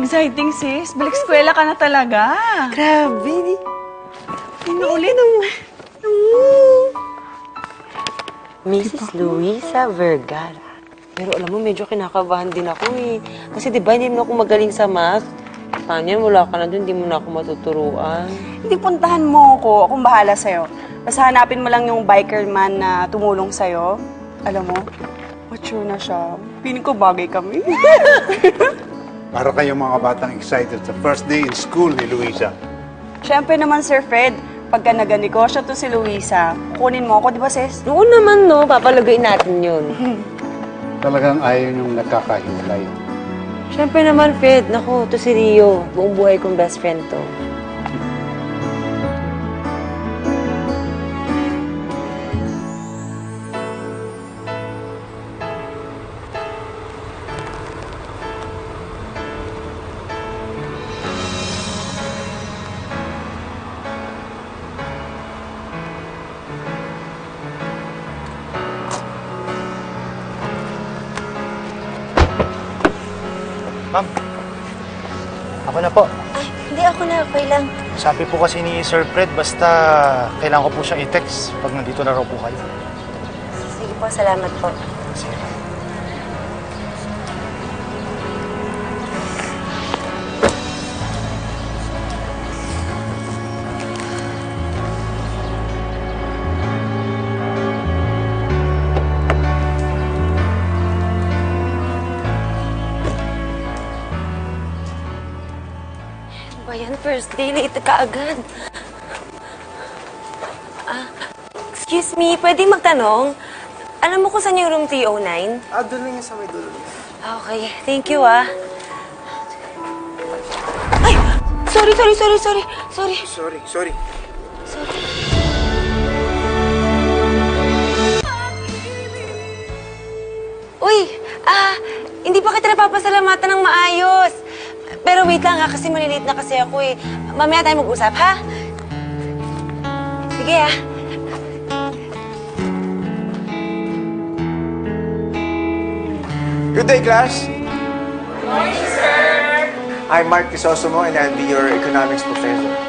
Exciting, sis. Balik eskwela ka na talaga. Grabe. Inuulit. Mrs. Luisa Vergara. Pero alam mo, medyo kinakabahan din ako eh. Kasi di ba hindi mo ako magaling sa math? Paano yan? Wala ka na dun, hindi mo na ako matuturuan. Hindi, puntahan mo ako. Akong bahala sa'yo. Basta hanapin mo lang yung biker man na tumulong sa'yo. Alam mo, mature na siya. Piling ko bagay kami. Para kayong mga batang excited sa first day in school ni Luisa. Siyempre naman, Sir Fred, pagka naganegosyo to si Luisa, kukunin mo ako, di ba, sis? Oo naman, no? Papalagay natin yun. Talagang ayaw niyong nagkakahiwalay. Siyempre naman, Fred. Naku, to si Rio. Buong buhay kong best friend to. Ma'am, ako na po. Ay, hindi ako na. Okay lang. Sabi po kasi ni Sir Fred, basta kailangan ko po siyang i-text pag nandito na raw po kayo. Sige po, salamat po. Sige. Ba yan? First day, late ka agad. Excuse me, pwede magtanong? Alam mo kung saan yung room 309? Doon lang yung sa may dulo. Okay, thank you Ay! Sorry. Sorry. Uy, hindi pa kita napapasalamatan ng maayos. Pero wait lang kasi malilate na kasi ako eh. Mamaya tayo mag-usap, ha? Sige, Good day, class. Good morning, sir. I'm Mark Crisostomo and I'll be your economics professor.